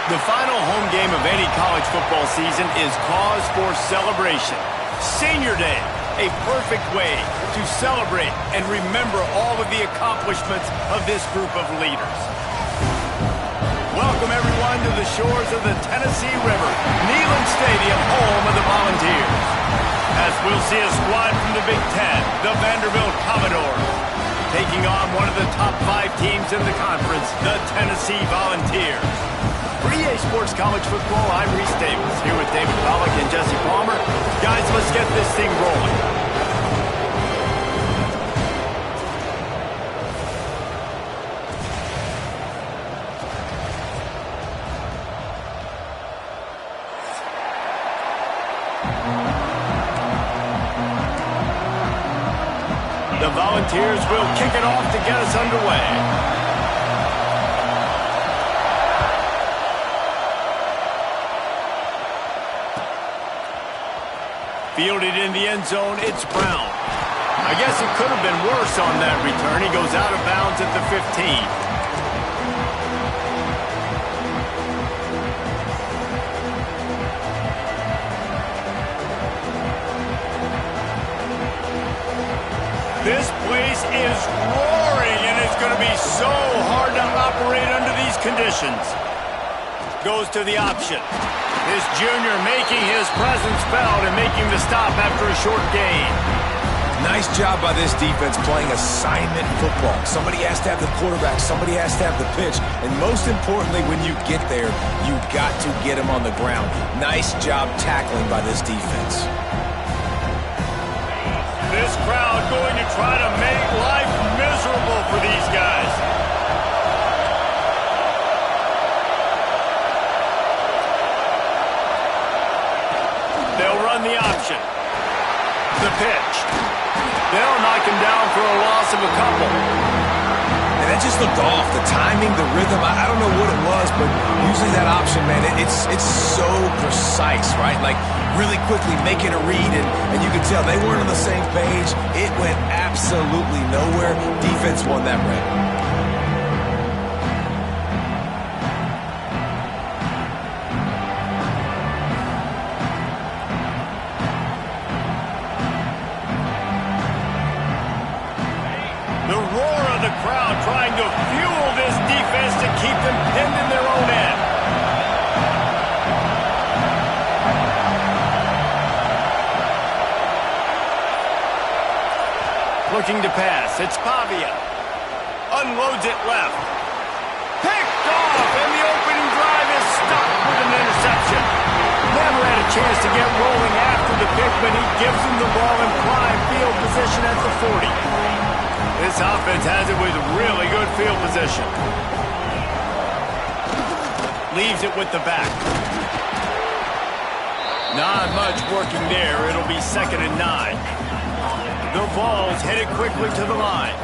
The final home game of any college football season is cause for celebration. Senior Day, a perfect way to celebrate and remember all of the accomplishments of this group of leaders. Welcome, everyone, to the shores of the Tennessee River, Neyland Stadium, home of the Volunteers. As we'll see a squad from the Big Ten, the Vanderbilt Commodores, taking on one of the top 5 teams in the conference, the Tennessee Volunteers. For EA Sports College Football, I'm Reese Davis, here with David Pollack and Jesse Palmer. Guys, let's get this thing rolling. The Volunteers will kick it off to get us underway. Fielded in the end zone, it's Brown. I guess it could have been worse on that return. He goes out of bounds at the 15. This place is roaring, and it's going to be so hard to operate under these conditions. Goes to the option. This junior making his presence felt and making the stop after a short gain. Nice job by this defense playing assignment football. Somebody has to have the quarterback, somebody has to have the pitch, and most importantly, when you get there, you've got to get him on the ground. Nice job tackling by this defense. This crowd going to try to make life miserable for these guys. They'll run the option. The pitch. They'll knock him down for a loss of a couple. And that just looked off. The timing, the rhythm, I don't know what it was, but usually that option, man, it's so precise, right? Like, really quickly making a read, and you could tell they weren't on the same page. It went absolutely nowhere. Defense won that round. The roar of the crowd trying to fuel this defense to keep them pinned in their own end. Looking to pass. It's Pavia. Unloads it left. Picked off, and the opening drive is stopped with an interception. Never had a chance to get rolling after the pick, but he gives him the ball in prime field position at the 40. This offense has it with really good field position. Leaves it with the back. Not much working there. It'll be 2nd and 9. The ball's headed quickly to the line.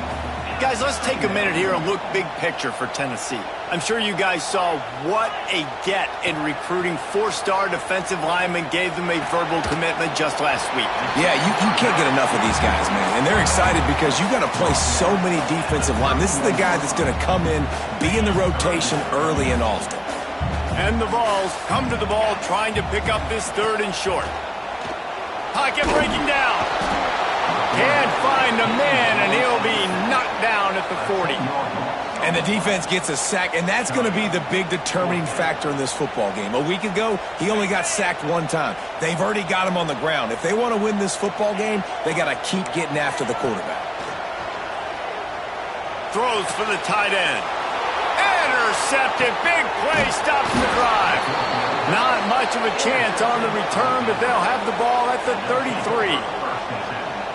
Guys, let's take a minute here and look big picture for Tennessee. I'm sure you guys saw what a get in recruiting 4-star defensive linemen gave them a verbal commitment just last week. Yeah, you can't get enough of these guys, man. And they're excited because you got to play so many defensive linemen. This is the guy that's going to come in, be in the rotation early and often. And the Vols come to the ball trying to pick up this 3rd and short. Pocket breaking down. Can't find a man, and he'll be knocked down at the 40. And the defense gets a sack, and that's going to be the big determining factor in this football game. A week ago, he only got sacked 1 time. They've already got him on the ground. If they want to win this football game, they got to keep getting after the quarterback. Throws for the tight end. Intercepted. Big play stops the drive. Not much of a chance on the return, but they'll have the ball at the 33.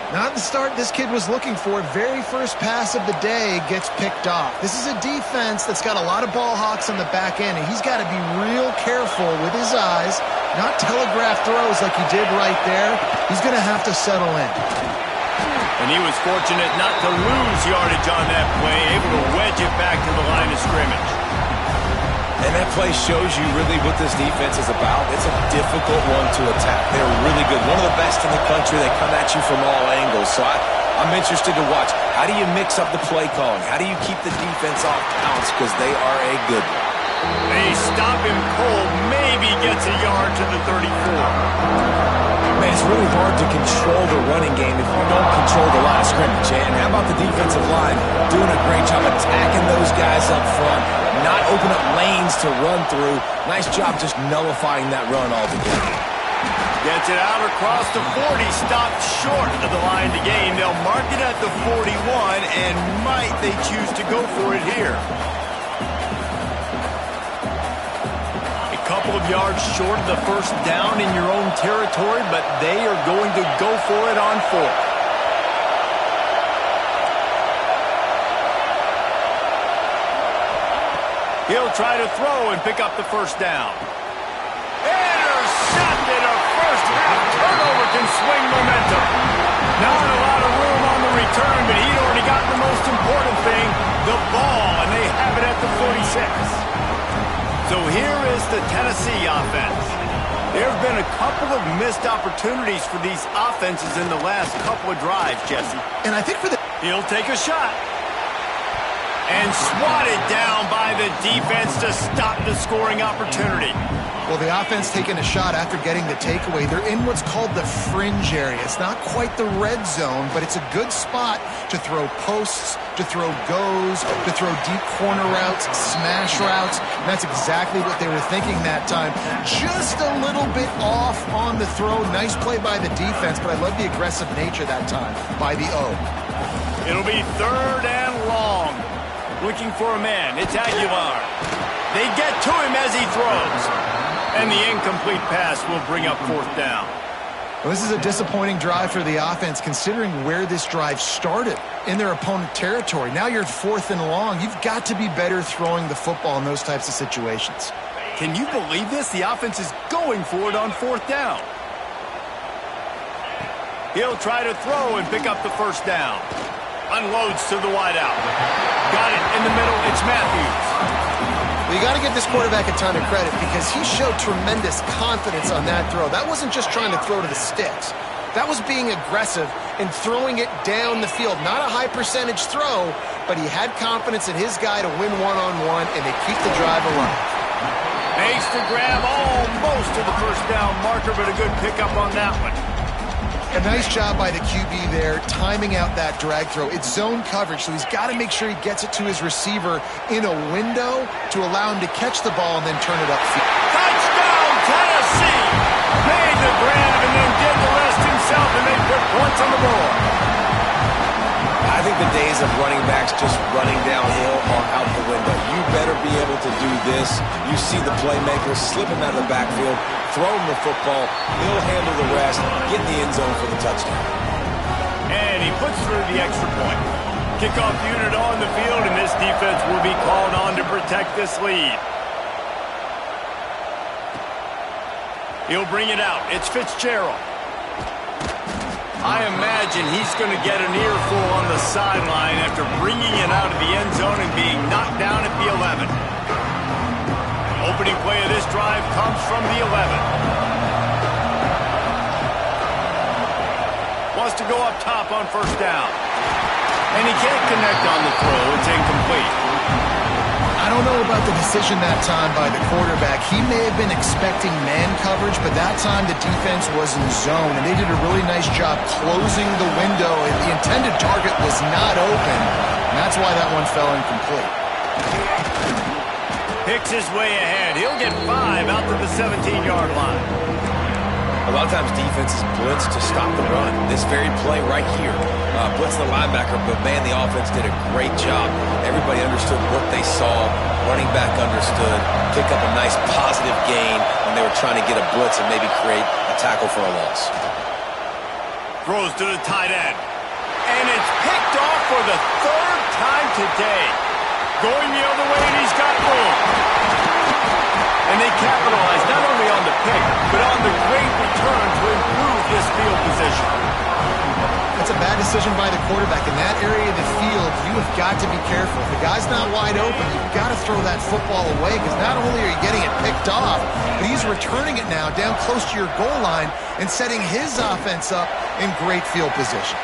Not the start this kid was looking for. Very first pass of the day gets picked off. This is a defense that's got a lot of ball hawks on the back end, and he's got to be real careful with his eyes, not telegraph throws like he did right there. He's going to have to settle in. And he was fortunate not to lose yardage on that play, able to wedge it back to the line of scrimmage. And that play shows you really what this defense is about. It's a difficult one to attack. They're really good. One of the best in the country. They come at you from all angles. So I'm interested to watch. How do you mix up the play calling? How do you keep the defense off balance? Because they are a good one. They stop him cold, maybe gets a yard to the 34. Man, it's really hard to control the running game if you don't control the line of scrimmage. And how about the defensive line doing a great job attacking those guys up front, not open up lanes to run through. Nice job just nullifying that run altogether. Gets it out across the 40, stopped short of the line to gain. They'll mark it at the 41, and might they choose to go for it here. A couple of yards short of the first down in your own territory, but they are going to go for it on fourth. He'll try to throw and pick up the first down. Intercepted. A first-half turnover can swing momentum. Not a lot of room on the return, but he'd already got the most important thing, the ball, and they have it at the 46. So here is the Tennessee offense. There have been a couple of missed opportunities for these offenses in the last couple of drives, Jesse. And I think for the... He'll take a shot. And swatted down by the defense to stop the scoring opportunity. Well, the offense taking a shot after getting the takeaway. They're in what's called the fringe area. It's not quite the red zone, but it's a good spot to throw posts, to throw goes, to throw deep corner routes, smash routes. And that's exactly what they were thinking that time. Just a little bit off on the throw. Nice play by the defense, but I love the aggressive nature that time by the O. It'll be 3rd and long. Looking for a man. It's Aguilar. They get to him as he throws. And the incomplete pass will bring up 4th down. Well, this is a disappointing drive for the offense considering where this drive started in their opponent territory. Now you're at 4th and long. You've got to be better throwing the football in those types of situations. Can you believe this? The offense is going for it on 4th down. He'll try to throw and pick up the first down. Unloads to the wideout. Got it in the middle. It's Matthews. Well, you got to give this quarterback a ton of credit because he showed tremendous confidence on that throw. That wasn't just trying to throw to the sticks. That was being aggressive and throwing it down the field. Not a high percentage throw, but he had confidence in his guy to win one-on-one, and they keep the drive alive. Makes the grab almost to the first down marker, but a good pickup on that one. A nice job by the QB there, timing out that drag throw. It's zone coverage, so he's got to make sure he gets it to his receiver in a window to allow him to catch the ball and then turn it upfield. Touchdown, Tennessee! Made the grab and then did the rest himself, and they put points on the board. I think the days of running backs just running downhill are out the window. You better be able to do this. You see the playmaker, slip him out of the backfield, throw him the football, he'll handle the rest, get in the end zone for the touchdown. And he puts through the extra point. Kickoff unit on the field, and this defense will be called on to protect this lead. He'll bring it out. It's Fitzgerald. I imagine he's going to get an earful on the sideline after bringing it out of the end zone and being knocked down at the 11. Opening play of this drive comes from the 11. Wants to go up top on first down. And he can't connect on the throw. It's incomplete. I don't know about the decision that time by the quarterback. He may have been expecting man coverage, but that time the defense was in zone, and they did a really nice job closing the window. The intended target was not open, and that's why that one fell incomplete. Picks his way ahead. He'll get 5 out to the 17-yard line. A lot of times defenses blitz to stop the run. This very play right here, blitz the linebacker, but man, the offense did a great job. Everybody understood what they saw. Running back understood. Pick up a nice positive gain when they were trying to get a blitz and maybe create a tackle for a loss. Throws to the tight end. And it's picked off for the 3rd time today. Going the other way, and he's got room. And they capitalize not only on the pick, but on the great return to improve this field position. That's a bad decision by the quarterback. In that area of the field, you have got to be careful. If the guy's not wide open, you've got to throw that football away because not only are you getting it picked off, but he's returning it now down close to your goal line and setting his offense up in great field position.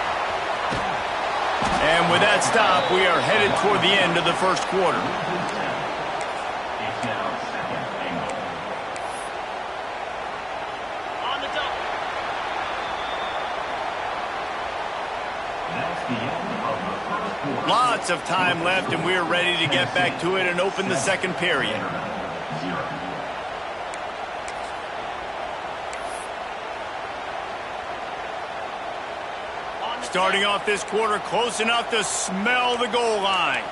And with that stop, we are headed toward the end of the first quarter. Lots of time left, and we're ready to get back to it and open the second period. Starting off this quarter close enough to smell the goal line.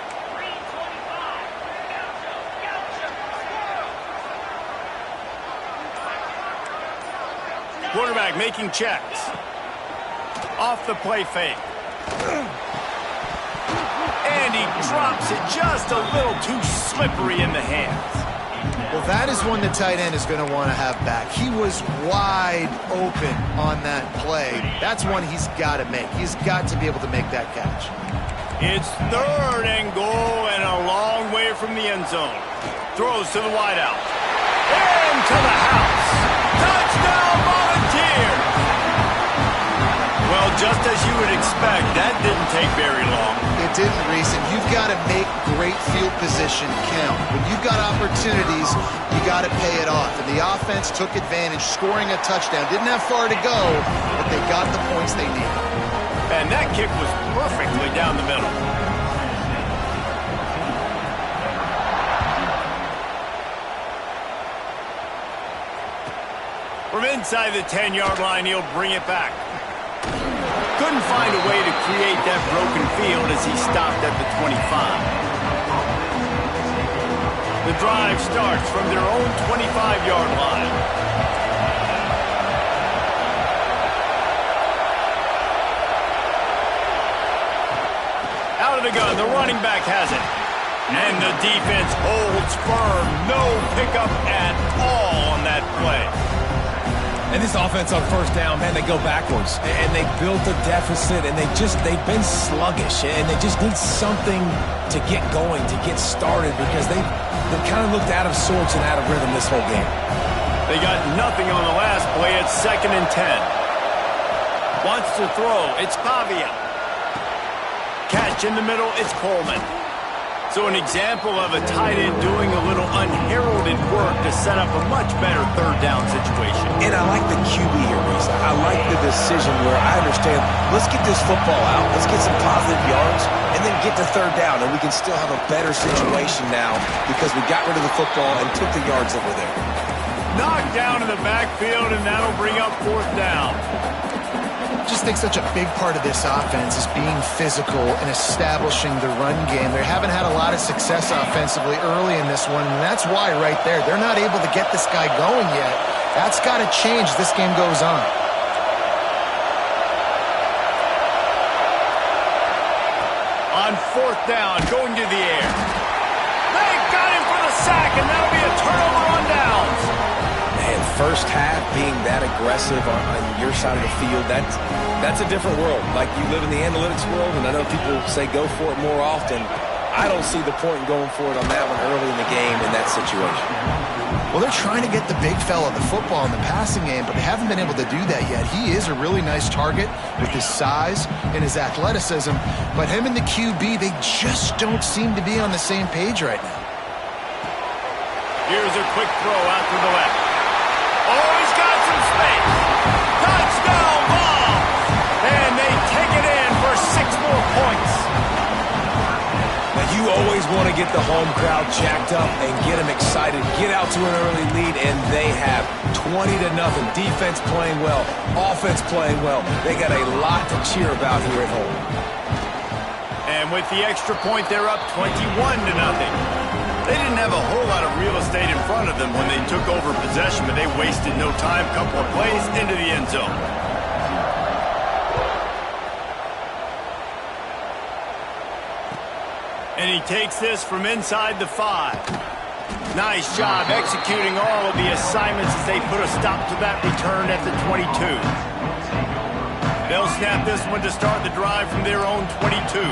Quarterback making checks. Off the play fake. And he drops it just a little too slippery in the hands. Well, that is one the tight end is going to want to have back. He was wide open on that play. That's one he's got to make. He's got to be able to make that catch. It's 3rd and goal and a long way from the end zone. Throws to the wideout. Into the house. Touchdown Volunteers! Well, just as you would expect, that didn't take very long. It didn't, Reese, and you've got to make great field position count. When you've got opportunities, you got to pay it off. And the offense took advantage, scoring a touchdown. Didn't have far to go, but they got the points they needed. And that kick was perfectly down the middle. From inside the 10-yard line, he'll bring it back. Couldn't find a way to create that broken field as he stopped at the 25. The drive starts from their own 25-yard line. Out of the gun, the running back has it. And the defense holds firm. No pickup at all on that play. And this offense on first down, man, they go backwards. And they built a deficit, and they've been sluggish. And they just need something to get going, to get started, because they've kind of looked out of sorts and out of rhythm this whole game. They got nothing on the last play. It's 2nd and 10. Wants to throw. It's Pavia. Catch in the middle. It's Coleman. So an example of a tight end doing a little unheralded work to set up a much better 3rd down situation. And I like the QB here, Reese. I like the decision where I understand, let's get this football out, let's get some positive yards, and then get to 3rd down, and we can still have a better situation now because we got rid of the football and took the yards that were there. Knocked down in the backfield, and that'll bring up 4th down. I just think such a big part of this offense is being physical and establishing the run game. They haven't had a lot of success offensively early in this one, and that's why right there, they're not able to get this guy going yet. That's got to change as this game goes on. On 4th down, going to the air. They got him for the sack, and that'll be a turnover on downs. And first half being that aggressive on your side of the field, that's a different world. Like, you live in the analytics world, and I know people say go for it more often. I don't see the point in going for it on that one early in the game in that situation. Well, they're trying to get the big fella the football in the passing game, but they haven't been able to do that yet. He is a really nice target with his size and his athleticism, but him and the QB, they just don't seem to be on the same page right now. Here's a quick throw out to the left. Oh, he's got some space. Touchdown ball! And they take it in for 6 more points. Now, you always want to get the home crowd jacked up and get them excited, get out to an early lead, and they have 20-0. Defense playing well, offense playing well. They got a lot to cheer about here at home. And with the extra point, they're up 21-0. They didn't have a whole lot of real estate in front of them when they took over possession, but they wasted no time. Couple of plays into the end zone. And he takes this from inside the 5. Nice job executing all of the assignments as they put a stop to that return at the 22. They'll snap this one to start the drive from their own 22.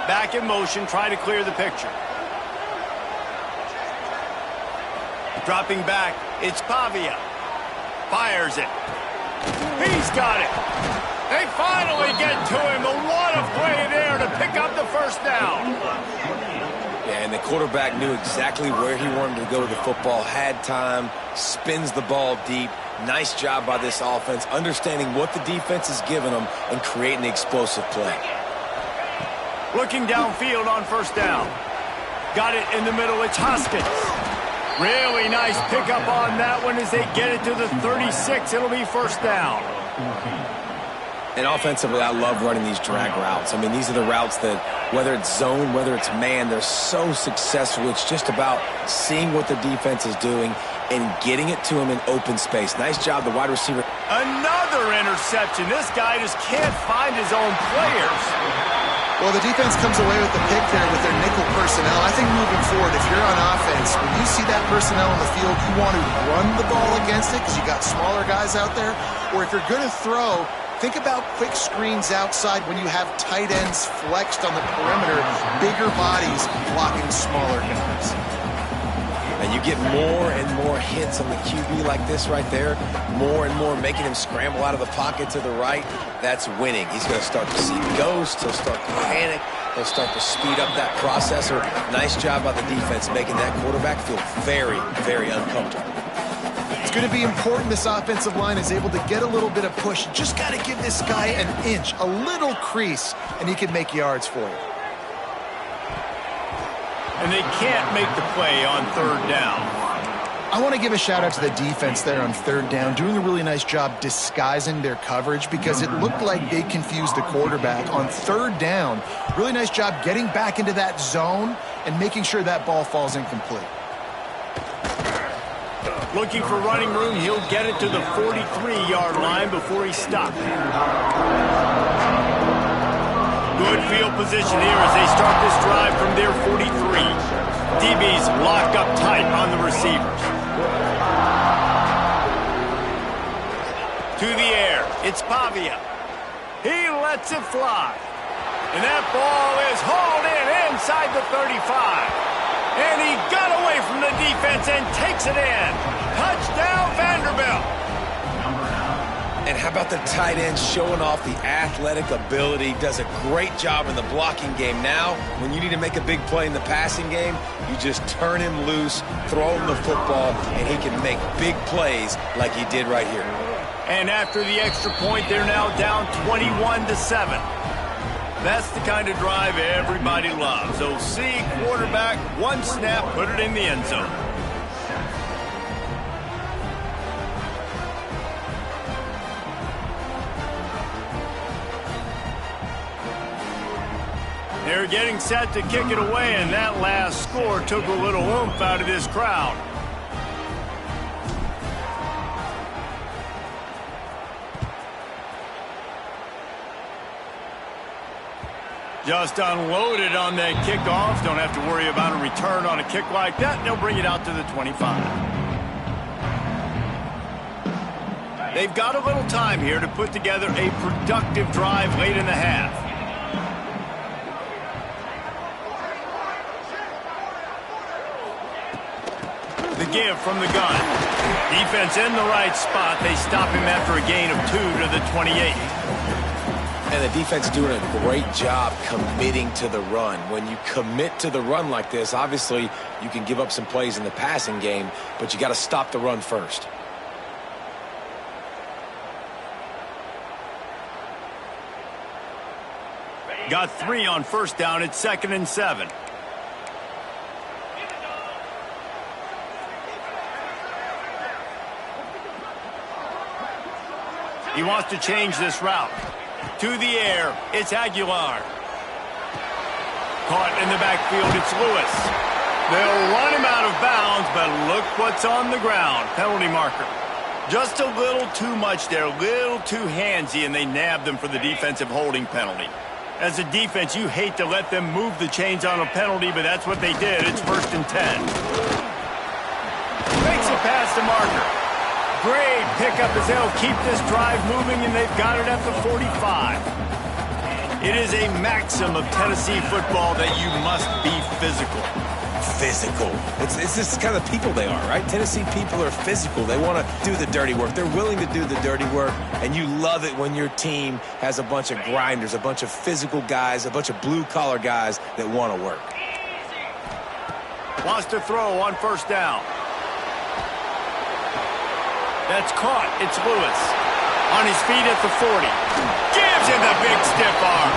Back in motion, trying to clear the picture. Dropping back, it's Pavia. Fires it. He's got it. They finally get to him. A lot of play there to pick up the 1st down. And And the quarterback knew exactly where he wanted to go with the football, had time, spins the ball deep. Nice job by this offense, understanding what the defense is giving them and creating the explosive play. Looking downfield on first down. Got it in the middle. It's Hoskins. Really nice pickup on that one as they get it to the 36. It'll be first down. And offensively, I love running these drag routes. I mean, these are the routes that, whether it's zone, whether it's man, they're so successful. It's just about seeing what the defense is doing and getting it to him in open space. Nice job, the wide receiver. Another interception. This guy just can't find his own players. Well, the defense comes away with the pick there with their nickel personnel. I think moving forward, if you're on offense, when you see that personnel on the field, you want to run the ball against it because you got smaller guys out there. Or if you're going to throw, think about quick screens outside when you have tight ends flexed on the perimeter, bigger bodies blocking smaller guys. And you get more and more hits on the QB like this right there, more and more making him scramble out of the pocket to the right. That's winning. He's going to start to see ghosts. He'll start to panic. He'll start to speed up that processor. Nice job by the defense making that quarterback feel very, very uncomfortable. It's going to be important this offensive line is able to get a little bit of push. You just got to give this guy an inch, a little crease, and he can make yards for you. And they can't make the play on third down. I want to give a shout out to the defense there on third down, doing a really nice job disguising their coverage because it looked like they confused the quarterback on third down. Really nice job getting back into that zone and making sure that ball falls incomplete. Looking for running room, he'll get it to the 43-yard line before he stops. Good field position here as they start this drive from their 43. DBs lock up tight on the receivers. To the air, it's Pavia. He lets it fly. And that ball is hauled in inside the 35. And he got away from the defense and takes it in. Touchdown, Vanderbilt. And how about the tight end showing off the athletic ability? Does a great job in the blocking game. Now, when you need to make a big play in the passing game, you just turn him loose, throw him the football, and he can make big plays like he did right here. And after the extra point, they're now down 21-7. That's the kind of drive everybody loves. OC, quarterback, one snap, put it in the end zone. They're getting set to kick it away, and that last score took a little oomph out of this crowd. Just unloaded on that kickoff. Don't have to worry about a return on a kick like that. They'll bring it out to the 25. They've got a little time here to put together a productive drive late in the half. The give from the gun. Defense in the right spot. They stop him after a gain of 2 to the 28. And the defense doing a great job committing to the run. When you commit to the run like this, obviously you can give up some plays in the passing game, but you got to stop the run first. Got 3 on first down. It's 2nd and 7. He wants to change this route. To the air, it's Aguilar. Caught in the backfield, it's Lewis. They'll run him out of bounds, but look what's on the ground. Penalty marker. Just a little too much there, a little too handsy, and they nabbed them for the defensive holding penalty. As a defense, you hate to let them move the chains on a penalty, but that's what they did. It's 1st and 10. Makes it past the marker. Great pickup as they'll keep this drive moving, and they've got it at the 45. It is a maxim of Tennessee football that you must be physical. Physical. It's just kind of people they are, right? Tennessee people are physical. They want to do the dirty work. They're willing to do the dirty work, and you love it when your team has a bunch of grinders, a bunch of physical guys, a bunch of blue-collar guys that want to work. Wants to throw on first down. That's caught. It's Lewis. On his feet at the 40. Gives him the big stiff arm.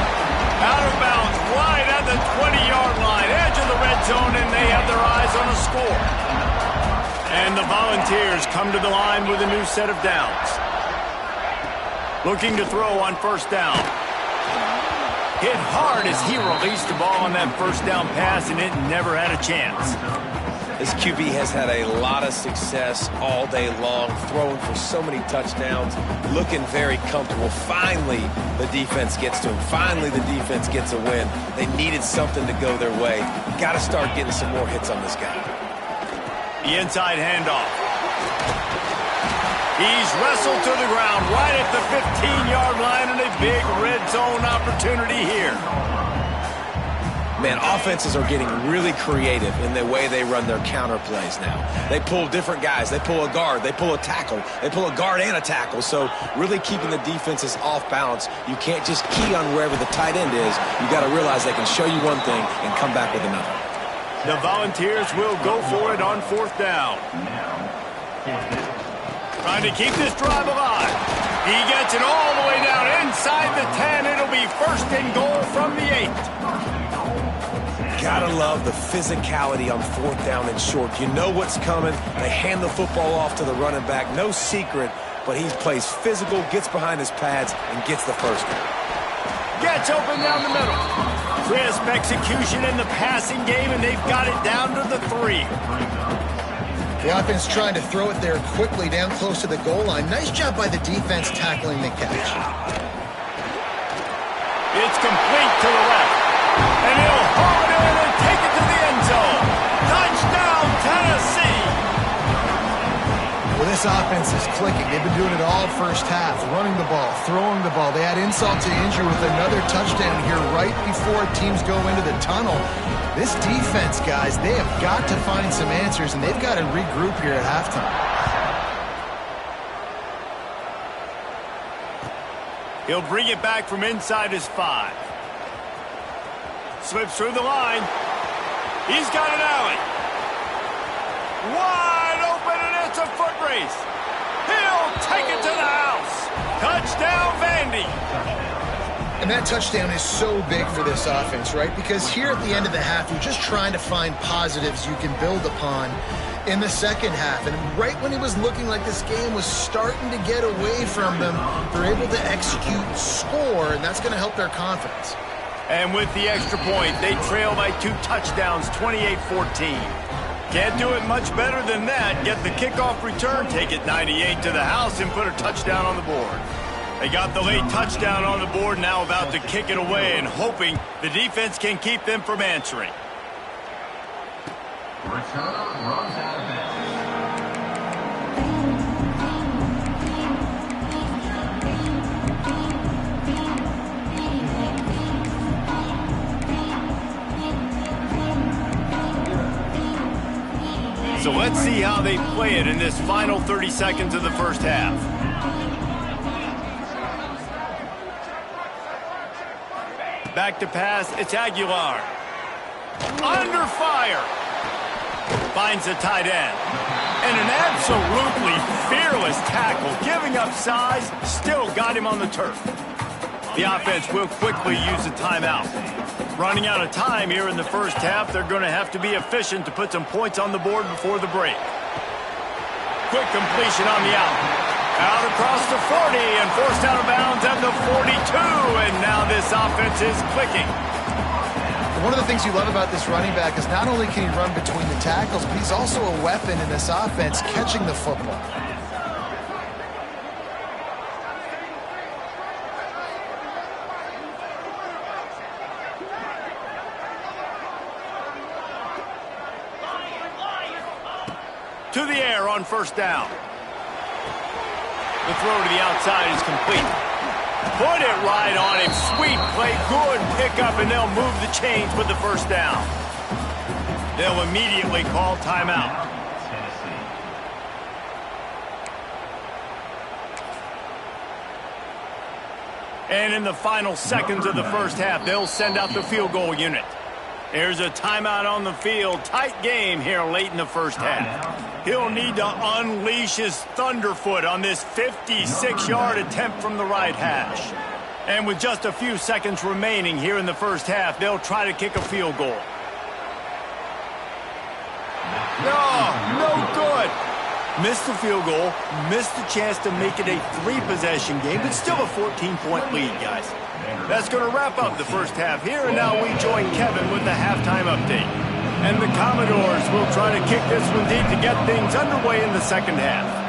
Out of bounds, right at the 20-yard line. Edge of the red zone, and they have their eyes on a score. And the Volunteers come to the line with a new set of downs. Looking to throw on first down. Hit hard as he released the ball on that first down pass, and it never had a chance. This QB has had a lot of success all day long, throwing for so many touchdowns, looking very comfortable. Finally, the defense gets to him. Finally, the defense gets a win. They needed something to go their way. Got to start getting some more hits on this guy. The inside handoff. He's wrestled to the ground right at the 15-yard line, and a big red zone opportunity here. Man, offenses are getting really creative in the way they run their counter plays now. They pull different guys. They pull a guard. They pull a tackle. They pull a guard and a tackle. So really keeping the defenses off balance. You can't just key on wherever the tight end is. You got to realize they can show you one thing and come back with another. The Volunteers will go for it on fourth down. Trying to keep this drive alive. He gets it all the way down inside the 10. It'll be first and goal from the 8. Gotta love the physicality on fourth down and short. You know what's coming. They hand the football off to the running back. No secret, but he plays physical, gets behind his pads, and gets the first down. Gets open down the middle. Crisp execution in the passing game, and they've got it down to the 3. The offense trying to throw it there quickly down close to the goal line. Nice job by the defense tackling the catch. It's complete to the left. And he'll haul it in and take it to the end zone. Touchdown, Tennessee! Well, this offense is clicking. They've been doing it all first half, running the ball, throwing the ball. They had insult to injury with another touchdown here right before teams go into the tunnel. This defense, guys, they have got to find some answers, and they've got to regroup here at halftime. He'll bring it back from inside his 5. Slips through the line. He's got an alley. Wide open, and it's a foot race. He'll take it to the house. Touchdown, Vandy. And that touchdown is so big for this offense, right? Because here at the end of the half, you're just trying to find positives you can build upon in the second half. And right when it was looking like this game was starting to get away from them, they're able to execute, score, and that's going to help their confidence. And with the extra point, they trail by 2 touchdowns, 28-14. Can't do it much better than that. Get the kickoff return, take it 98 to the house, and put a touchdown on the board. They got the late touchdown on the board, now about to kick it away and hoping the defense can keep them from answering. Return runs out of bounds. So let's see how they play it in this final 30 seconds of the first half. Back to pass, it's Aguilar. Under fire. Finds the tight end. And an absolutely fearless tackle, giving up size, still got him on the turf. The offense will quickly use a timeout. Running out of time here in the first half, they're going to have to be efficient to put some points on the board before the break. Quick completion on the out. Out across the 40 and forced out of bounds at the 42. And now this offense is clicking. One of the things you love about this running back is not only can he run between the tackles, but he's also a weapon in this offense catching the football. To the air on first down. The throw to the outside is complete. Put it right on him. Sweet play, good pickup, and they'll move the chains with the first down. They'll immediately call timeout. And in the final seconds of the first half, they'll send out the field goal unit. There's a timeout on the field. Tight game here late in the first half. He'll need to unleash his thunderfoot on this 56-yard attempt from the right hash. And with just a few seconds remaining here in the first half, they'll try to kick a field goal. No good. Missed the field goal, missed the chance to make it a 3-possession game, but still a 14-point lead, guys. That's going to wrap up the first half here, and now we join Kevin with the halftime update. And the Commodores will try to kick this one deep to get things underway in the second half.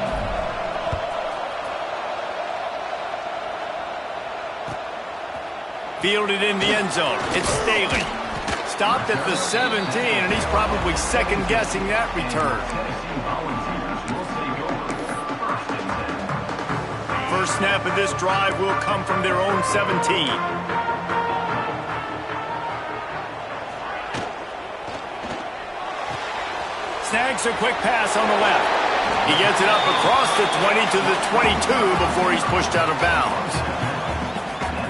Fielded in the end zone. It's Staley. Stopped at the 17, and he's probably second-guessing that return. First snap of this drive will come from their own 17. Snags a quick pass on the left. He gets it up across the 20 to the 22 before he's pushed out of bounds.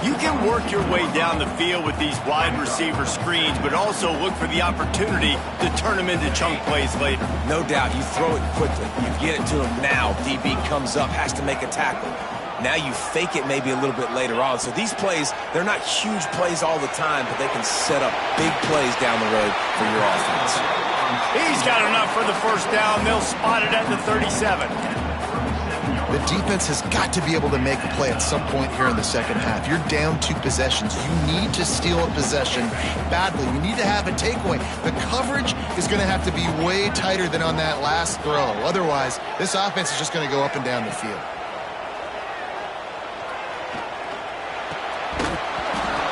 You can work your way down the field with these wide receiver screens, but also look for the opportunity to turn them into chunk plays later. No doubt, you throw it quickly. You get it to him now. DB comes up, has to make a tackle. Now you fake it maybe a little bit later on. So these plays, they're not huge plays all the time, but they can set up big plays down the road for your offense. He's got enough for the first down. They'll spot it at the 37. The defense has got to be able to make a play at some point here in the second half. You're down 2 possessions. You need to steal a possession badly. You need to have a takeaway. The coverage is going to have to be way tighter than on that last throw. Otherwise, this offense is just going to go up and down the field.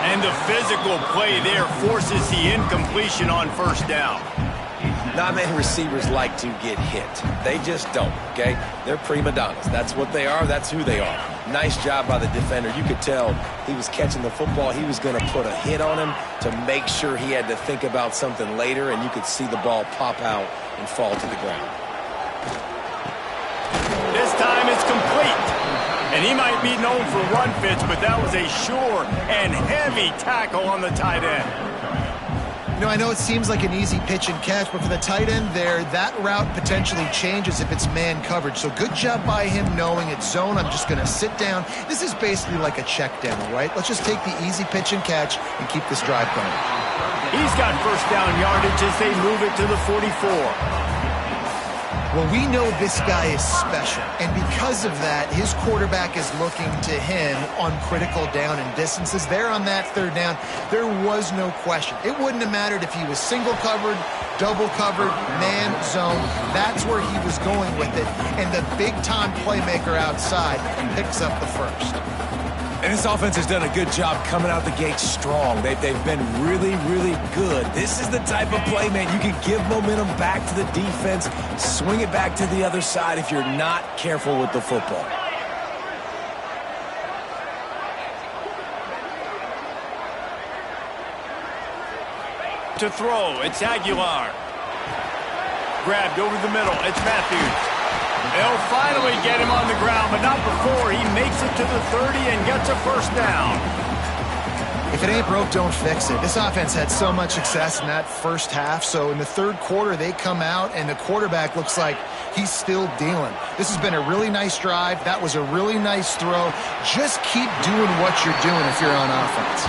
And the physical play there forces the incompletion on first down. Not many receivers like to get hit. They just don't, okay? They're prima donnas. That's what they are. That's who they are. Nice job by the defender. You could tell he was catching the football. He was going to put a hit on him to make sure he had to think about something later, and you could see the ball pop out and fall to the ground. This time it's complete. And he might be known for run fits, but that was a sure and heavy tackle on the tight end. You know, I know it seems like an easy pitch and catch, but for the tight end there, that route potentially changes if it's man coverage. So good job by him knowing it's zone. I'm just going to sit down. This is basically like a check down, right? Let's just take the easy pitch and catch and keep this drive going. He's got first down yardage as they move it to the 44. Well, we know this guy is special, and because of that, his quarterback is looking to him on critical down and distances. There on that third down, there was no question. It wouldn't have mattered if he was single covered, double covered, man, zone. That's where he was going with it, and the big-time playmaker outside picks up the first. And this offense has done a good job coming out the gate strong. They've been really, really good. This is the type of play, man. You can give momentum back to the defense, swing it back to the other side if you're not careful with the football. To throw, it's Aguilar. Grabbed over the middle, it's Matthews. They'll finally get him on the ground, but not before he makes it to the 30 and gets a first down. If it ain't broke, don't fix it. This offense had so much success in that first half, so in the third quarter, they come out, and the quarterback looks like he's still dealing. This has been a really nice drive. That was a really nice throw. Just keep doing what you're doing if you're on offense.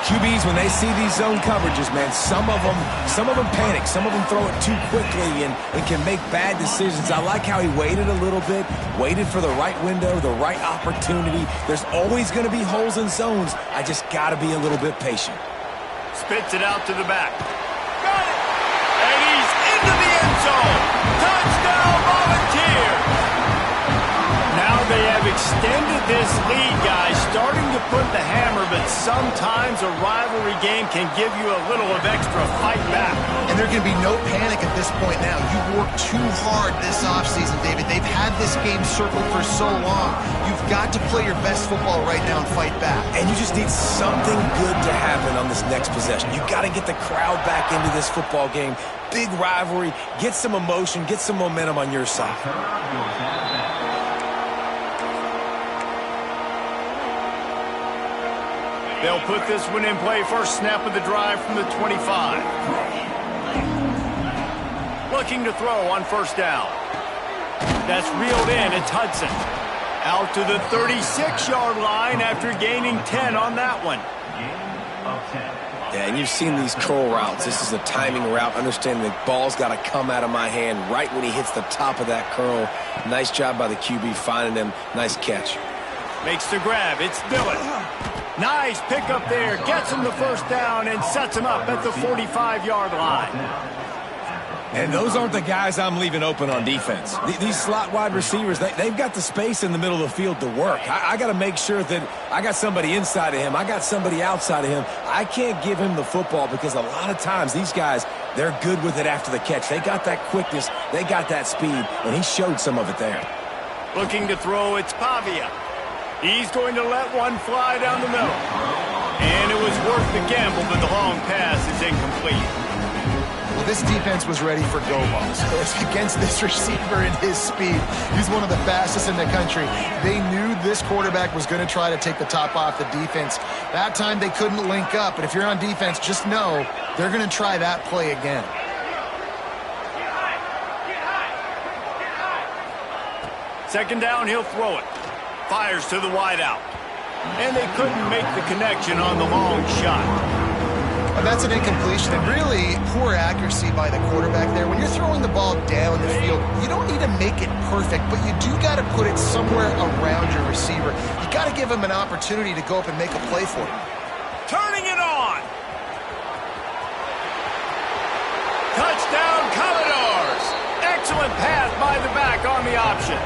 QBs, when they see these zone coverages, man, some of them panic. Some of them throw it too quickly and can make bad decisions. I like how he waited a little bit, waited for the right window, the right opportunity. There's always going to be holes in zones. I just got to be a little bit patient. Spits it out to the back. Got it! And he's into the end zone. Touchdown, Volunteers! Now they have extended this lead, guys, starting to put the hammer, but sometimes a rivalry game can give you a little of extra fight back. And there can be no panic at this point now. You've worked too hard this offseason, David. They've had this game circled for so long. You've got to play your best football right now and fight back. And you just need something good to happen on this next possession. You got to get the crowd back into this football game. Big rivalry. Get some emotion. Get some momentum on your side. They'll put this one in play first snap of the drive from the 25. Looking to throw on first down. That's reeled in. It's Hudson. Out to the 36-yard line after gaining 10 on that one. Yeah, and you've seen these curl routes. This is a timing route. Understanding the ball's got to come out of my hand right when he hits the top of that curl. Nice job by the QB finding him. Nice catch. Makes the grab. It's Dillon. Nice pick up there. Gets him the first down and sets him up at the 45-yard line. And those aren't the guys I'm leaving open on defense. These slot wide receivers, they've got the space in the middle of the field to work. I got to make sure that I got somebody inside of him. I got somebody outside of him. I can't give him the football because a lot of times these guys, they're good with it after the catch. They got that quickness. They got that speed, and he showed some of it there. Looking to throw, it's Pavia. He's going to let one fly down the middle. And it was worth the gamble, but the long pass is incomplete. Well, this defense was ready for go balls. Against this receiver and his speed, he's one of the fastest in the country. They knew this quarterback was going to try to take the top off the defense. That time they couldn't link up, but if you're on defense, just know they're going to try that play again. Second down, he'll throw it. Fires to the wideout. And they couldn't make the connection on the long shot. Well, that's an incompletion, and really poor accuracy by the quarterback there. When you're throwing the ball down the field, you don't need to make it perfect, but you do got to put it somewhere around your receiver. You got to give him an opportunity to go up and make a play for him. Turning it on. Touchdown, Commodores. Excellent pass by the back on the option.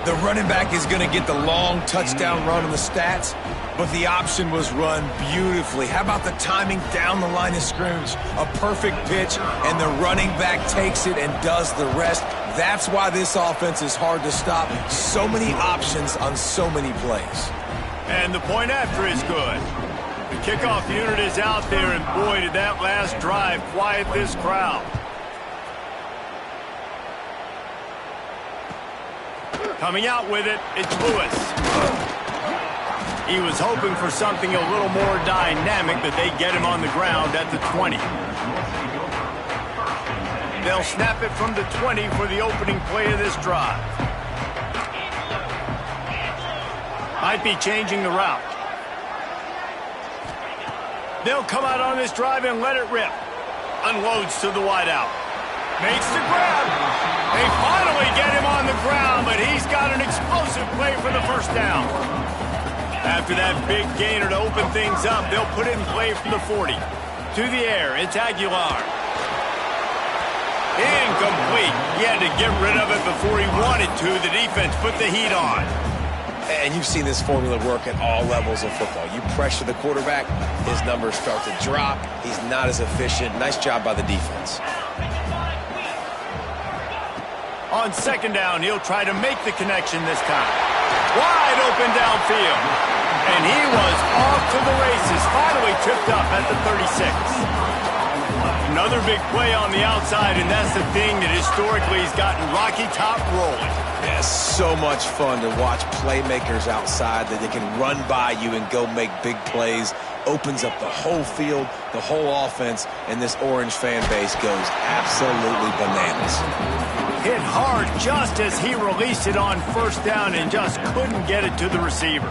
The running back is going to get the long touchdown run on the stats, but the option was run beautifully. How about the timing down the line of scrimmage? A perfect pitch, and the running back takes it and does the rest. That's why this offense is hard to stop. So many options on so many plays. And the point after is good. The kickoff unit is out there, and boy, did that last drive quiet this crowd. Coming out with it, it's Lewis. He was hoping for something a little more dynamic, but they get him on the ground at the 20. They'll snap it from the 20 for the opening play of this drive. Might be changing the route. They'll come out on this drive and let it rip. Unloads to the wideout. Makes the grab. They finally get him on the ground, but he's got an explosive play for the first down. After that big gainer to open things up, they'll put it in play from the 40. To the air, it's Aguilar. Incomplete. He had to get rid of it before he wanted to. The defense put the heat on. And you've seen this formula work at all levels of football. You pressure the quarterback, his numbers start to drop. He's not as efficient. Nice job by the defense. On second down, he'll try to make the connection this time. Wide open downfield. And he was off to the races, finally tripped up at the 36. Another big play on the outside, and that's the thing that historically has gotten Rocky Top rolling. Yeah, so much fun to watch playmakers outside that they can run by you and go make big plays. Opens up the whole field, the whole offense, and this Orange fan base goes absolutely bananas. Hit hard just as he released it on first down and just couldn't get it to the receiver.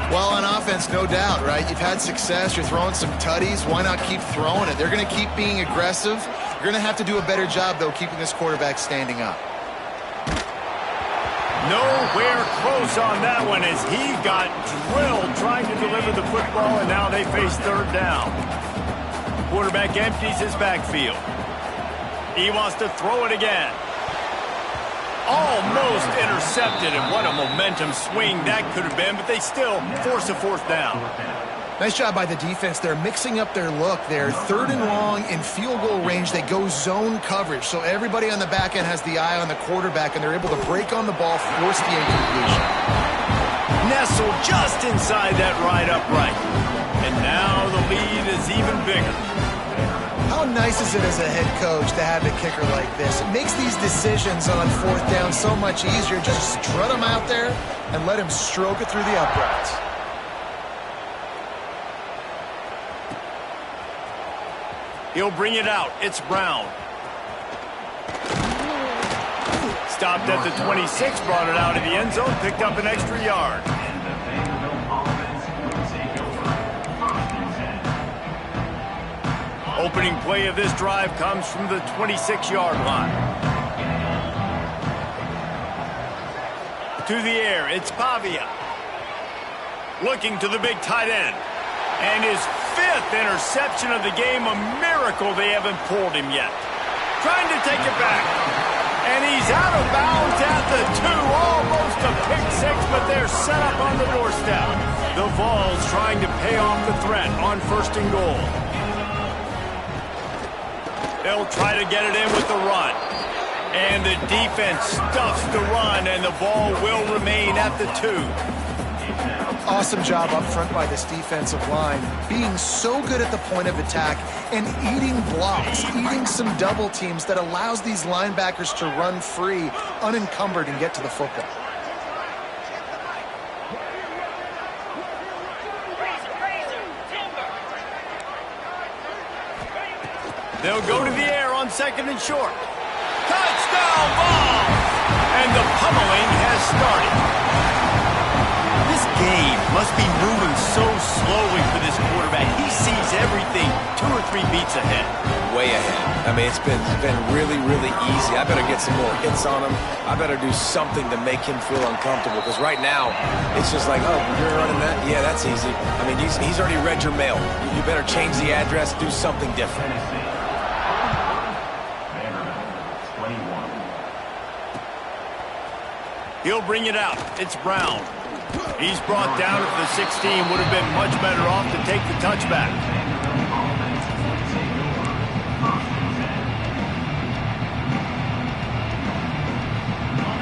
Well, on offense, no doubt, right? You've had success. You're throwing some tutties. Why not keep throwing it? They're going to keep being aggressive. You're going to have to do a better job, though, keeping this quarterback standing up. Nowhere close on that one as he got drilled trying to deliver the football, and now they face third down. Quarterback empties his backfield. He wants to throw it again. Almost intercepted, and what a momentum swing that could have been, but they still force a fourth down. Nice job by the defense. They're mixing up their look. They're third and long in field goal range. They go zone coverage, so everybody on the back end has the eye on the quarterback, and they're able to break on the ball, force the incompletion. Nestled just inside that right upright. And now the lead is even bigger. How nice is it as a head coach to have a kicker like this? It makes these decisions on fourth down so much easier. Just strut him out there and let him stroke it through the uprights. He'll bring it out. It's Brown. Stopped at the 26, brought it out of the end zone, picked up an extra yard. And the Vanderbilt offense will take over. First and 10. Opening play of this drive comes from the 26-yard line. To the air, it's Pavia. Looking to the big tight end. And his 5th interception of the game, a miracle they haven't pulled him yet. Trying to take it back. And he's out of bounds at the 2. Almost a pick 6, but they're set up on the doorstep. The Vols trying to pay off the threat on 1st and goal. They'll try to get it in with the run. And the defense stuffs the run, and the ball will remain at the 2. Awesome job up front by this defensive line, being so good at the point of attack and eating blocks, eating some double teams that allows these linebackers to run free, unencumbered, and get to the football. They'll go to the air on 2nd and short. Touchdown ball! And the pummeling has started. This game must be moving so slowly for this quarterback. He sees everything 2 or 3 beats ahead. Way ahead. I mean, it's been really, really easy. I better get some more hits on him. I better do something to make him feel uncomfortable, because right now, it's just like, oh, you're running that? Yeah, that's easy. I mean, he's already read your mail. You better change the address, do something different. Vanderbilt, 21. He'll bring it out. It's Brown. He's brought down at the 16. Would have been much better off to take the touchback.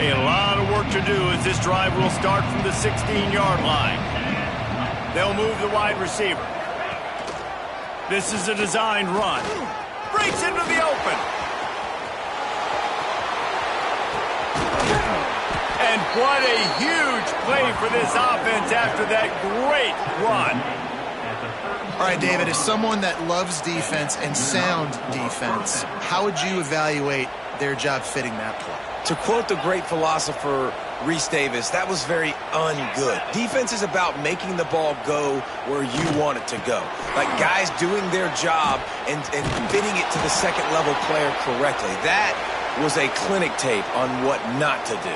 A lot of work to do as this drive will start from the 16-yard line. They'll move the wide receiver. This is a designed run. Breaks into the open. And what a huge play for this offense after that great run. All right, David, as someone that loves defense and sound defense, how would you evaluate their job fitting that play? To quote the great philosopher Reese Davis, that was very ungood. Defense is about making the ball go where you want it to go. Like guys doing their job and fitting it to the second-level player correctly. That was a clinic tape on what not to do.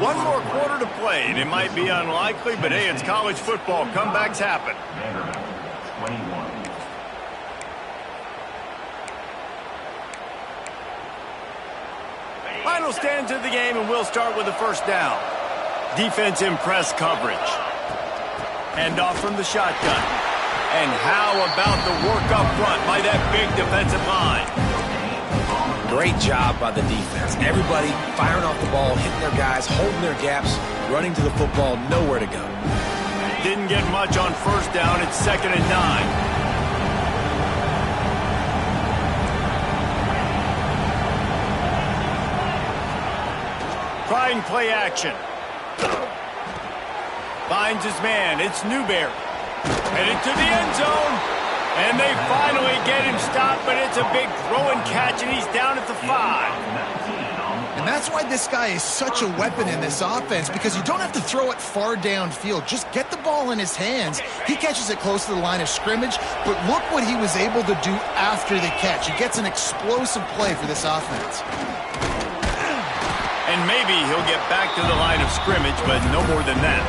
One more quarter to play, and it might be unlikely, but hey, it's college football. Comebacks happen. Vanderbilt, 21. Final stands of the game, and we'll start with the first down. Defense in press coverage. Hand off from the shotgun. And how about the work up front by that big defensive line? Great job by the defense. Everybody firing off the ball, hitting their guys, holding their gaps, running to the football, nowhere to go. Didn't get much on first down. It's 2nd and 9. Trying play action. Finds his man. It's Newberry. Headed to the end zone. And they finally get him stopped, but it's a big throw and catch, and he's down at the 5. And that's why this guy is such a weapon in this offense, because you don't have to throw it far downfield. Just get the ball in his hands. He catches it close to the line of scrimmage, but look what he was able to do after the catch. He gets an explosive play for this offense. And maybe he'll get back to the line of scrimmage, but no more than that.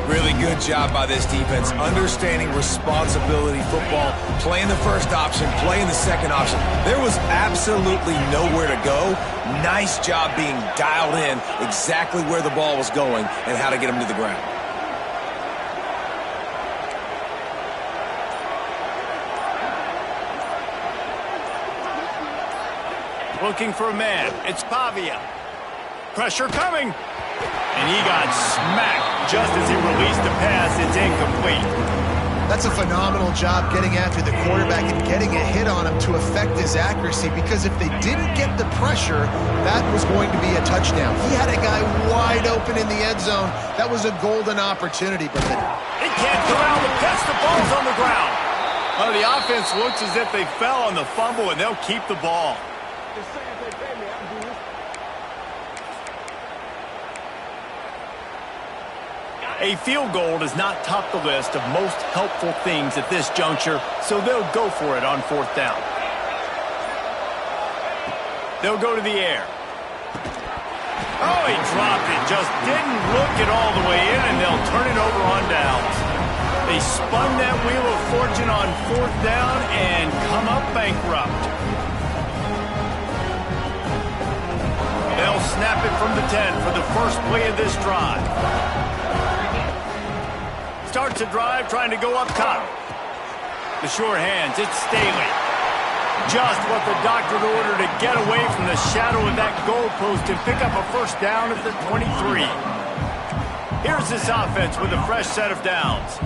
Really good job by this defense, understanding responsibility football, playing the first option, playing the second option. There was absolutely nowhere to go. Nice job being dialed in exactly where the ball was going and how to get him to the ground. Looking for a man. It's Pavia. Pressure coming. And he got smacked just as he released the pass. It's incomplete. That's a phenomenal job getting after the quarterback and getting a hit on him to affect his accuracy, because if they didn't get the pressure, that was going to be a touchdown. He had a guy wide open in the end zone. That was a golden opportunity, but He can't corral the pitch. The ball's on the ground. Well, the offense looks as if they fell on the fumble, and they'll keep the ball. A field goal does not top the list of most helpful things at this juncture, so they'll go for it on 4th down. They'll go to the air. Oh, he dropped it. Just didn't look it all the way in, and they'll turn it over on downs. They spun that wheel of fortune on 4th down and come up bankrupt. They'll snap it from the 10 for the first play of this drive. Starts a drive trying to go up top. The sure hands, it's Staley. Just what the doctor ordered to get away from the shadow of that goalpost and pick up a first down at the 23. Here's this offense with a fresh set of downs.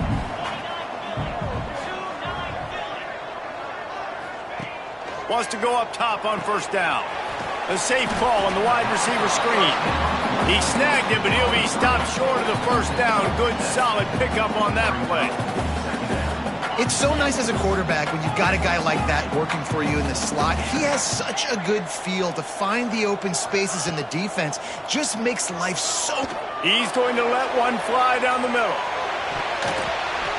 Wants to go up top on 1st down. A safe call on the wide receiver screen. He snagged it, but he'll be stopped short of the first down. Good, solid pickup on that play. It's so nice as a quarterback when you've got a guy like that working for you in the slot. He has such a good feel to find the open spaces in the defense. Just makes life so... He's going to let one fly down the middle.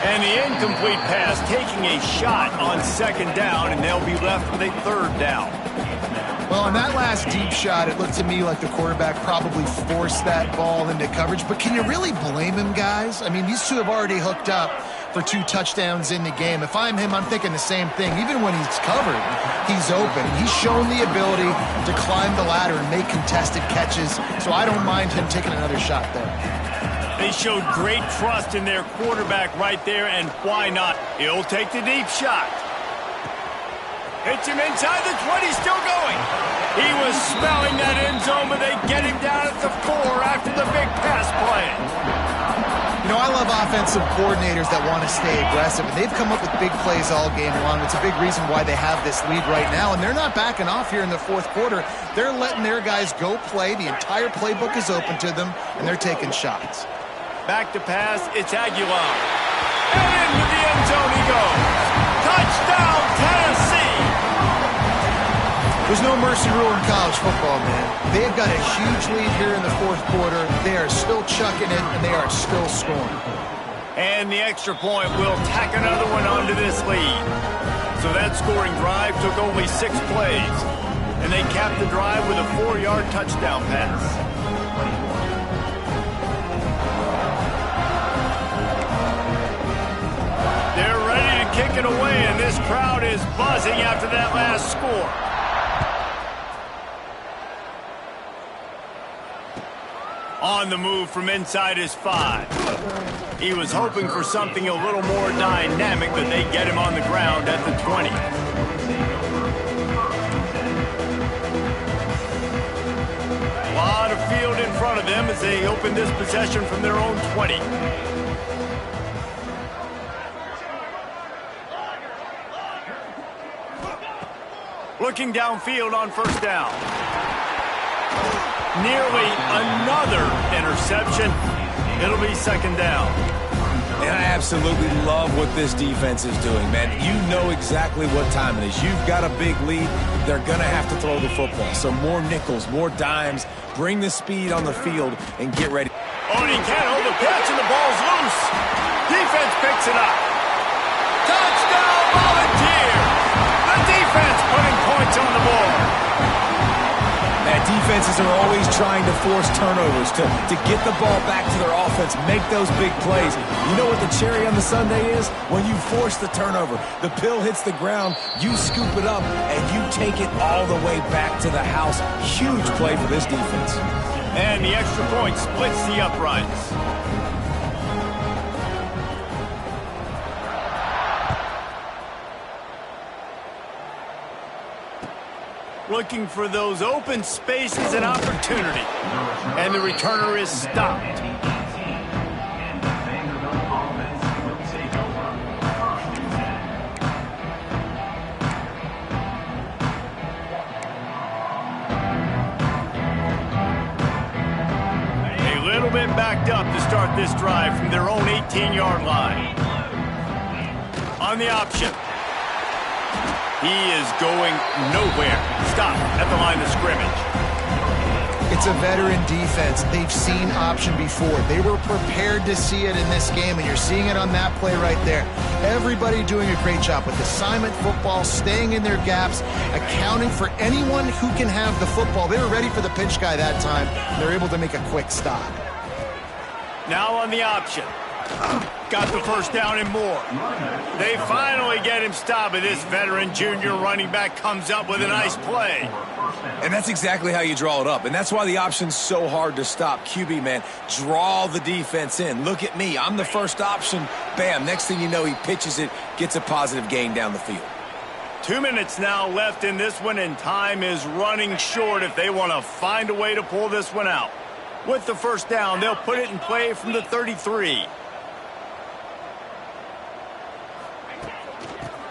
And the incomplete pass taking a shot on 2nd down, and they'll be left with a 3rd down. Well, in that last deep shot, it looked to me like the quarterback probably forced that ball into coverage. But can you really blame him, guys? I mean, these two have already hooked up for 2 touchdowns in the game. If I'm him, I'm thinking the same thing. Even when he's covered, he's open. He's shown the ability to climb the ladder and make contested catches. So I don't mind him taking another shot there. They showed great trust in their quarterback right there, and why not? He'll take the deep shot. Hits him inside the 20, still going. He was smelling that end zone, but they get him down at the 4 after the big pass play. You know, I love offensive coordinators that want to stay aggressive, and they've come up with big plays all game long. It's a big reason why they have this lead right now, and they're not backing off here in the 4th quarter. They're letting their guys go play. The entire playbook is open to them, and they're taking shots. Back to pass, it's Aguilar. And into the end zone he goes. Touchdown, Tennessee! There's no mercy rule in college football, man. They've got a huge lead here in the 4th quarter. They are still chucking it, and they are still scoring. And the extra point will tack another one onto this lead. So that scoring drive took only 6 plays. And they capped the drive with a 4-yard touchdown pass. They're ready to kick it away, and this crowd is buzzing after that last score. On the move from inside his 5. He was hoping for something a little more dynamic, but they get him on the ground at the 20. A lot of field in front of them as they open this possession from their own 20. Looking downfield on 1st down. Nearly another interception. It'll be 2nd down. And I absolutely love what this defense is doing, man. You know exactly what time it is. You've got a big lead. They're going to have to throw the football. So more nickels, more dimes. Bring the speed on the field and get ready. Oh, and he can't hold the pitch, and the ball's loose. Defense picks it up. Touchdown, Volunteers! The defense putting points on the board. Man, defenses are always trying to force turnovers to get the ball back to their offense, make those big plays. You know what the cherry on the sundae is? When you force the turnover, the pill hits the ground, you scoop it up, and you take it all the way back to the house. Huge play for this defense. And the extra point splits the uprights. Looking for those open spaces and opportunity. And the returner is stopped. A little bit backed up to start this drive from their own 18-yard line. On the option. He is going nowhere. Stop at the line of scrimmage. It's a veteran defense. They've seen option before. They were prepared to see it in this game, and you're seeing it on that play right there. Everybody doing a great job with assignment football, staying in their gaps, accounting for anyone who can have the football. They were ready for the pitch guy that time. They're able to make a quick stop. Now on the option. Got the first down and more. They finally get him stopped, and this veteran junior running back comes up with a nice play. And that's exactly how you draw it up. And that's why the option's so hard to stop. QB, man, draw the defense in. Look at me. I'm the first option. Bam. Next thing you know, he pitches it, gets a positive gain down the field. 2 minutes now left in this one, and time is running short if they want to find a way to pull this one out. With the first down, they'll put it in play from the 33.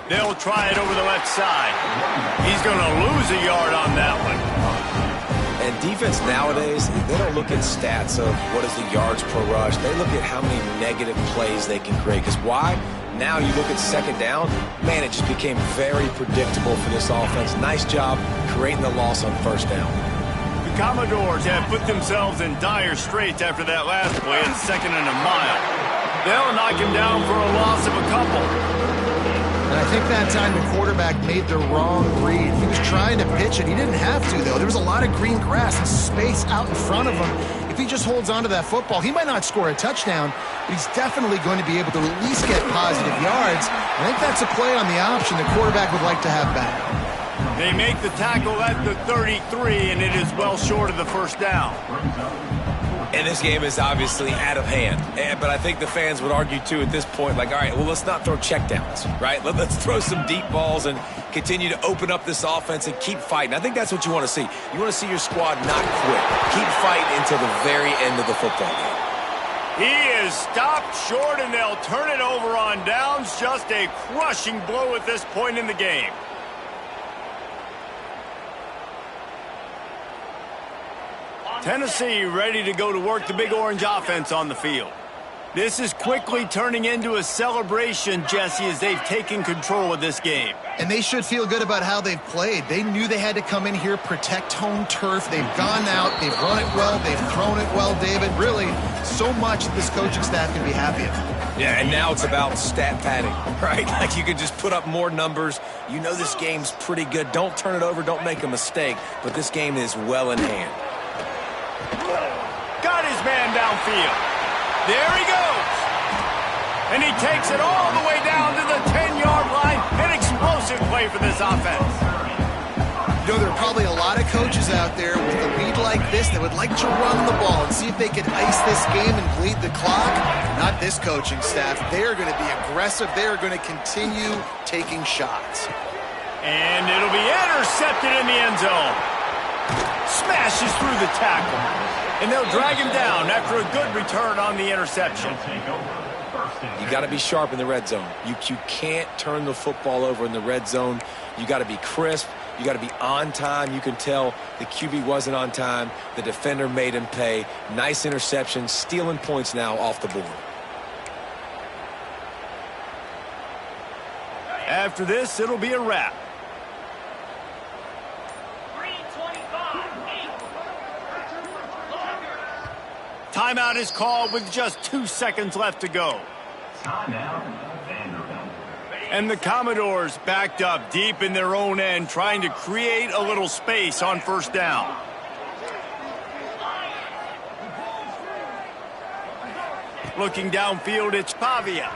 They'll try it over the left side. He's going to lose a yard on that one. And defense nowadays, they don't look at stats of what is the yards per rush. They look at how many negative plays they can create. Because why? Now you look at second down, man, it just became very predictable for this offense. Nice job creating the loss on first down. The Commodores have put themselves in dire straits after that last play at 2nd and a mile. They'll knock him down for a loss of a couple. And I think that time the quarterback made the wrong read. He was trying to pitch it. He didn't have to, though. There was a lot of green grass and space out in front of him. If he just holds on to that football, he might not score a touchdown, but he's definitely going to be able to at least get positive yards. I think that's a play on the option the quarterback would like to have back. They make the tackle at the 33, and it is well short of the first down. And this game is obviously out of hand. But I think the fans would argue, too, at this point, like, all right, well, let's not throw checkdowns, right? Let's throw some deep balls and continue to open up this offense and keep fighting. I think that's what you want to see. You want to see your squad not quit. Keep fighting until the very end of the football game. He is stopped short, and they'll turn it over on downs. Just a crushing blow at this point in the game. Tennessee ready to go to work the Big Orange offense on the field. This is quickly turning into a celebration, Jesse, as they've taken control of this game. And they should feel good about how they've played. They knew they had to come in here, protect home turf. They've gone out, they've run it well, they've thrown it well, David. Really, so much that this coaching staff can be happy about. Yeah, and now it's about stat padding, right? Like you can just put up more numbers. You know this game's pretty good. Don't turn it over, don't make a mistake. But this game is well in hand. Got his man downfield. There he goes. And he takes it all the way down to the 10-yard line. An explosive play for this offense. You know, there are probably a lot of coaches out there with a lead like this that would like to run the ball and see if they could ice this game and bleed the clock. Not this coaching staff. They are going to be aggressive. They are going to continue taking shots. And it'll be intercepted in the end zone. Smashes through the tackle. And they'll drag him down after a good return on the interception. You got to be sharp in the red zone. You can't turn the football over in the red zone. You got to be crisp. You got to be on time. You can tell the QB wasn't on time. The defender made him pay. Nice interception, stealing points now off the board. After this, it'll be a wrap. Timeout is called with just 2 seconds left to go. Timeout, Vanderbilt. And the Commodores backed up deep in their own end, trying to create a little space on first down. Looking downfield, it's Pavia.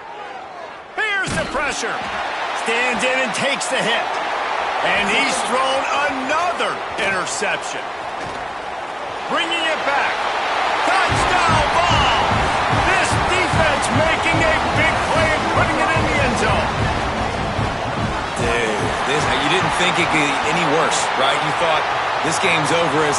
Here's the pressure. Stands in and takes the hit. And he's thrown another interception. Bringing it back. Touchdown ball! This defense making a big play and putting it in the end zone. Dude, you didn't think it could get any worse, right? You thought this game's over as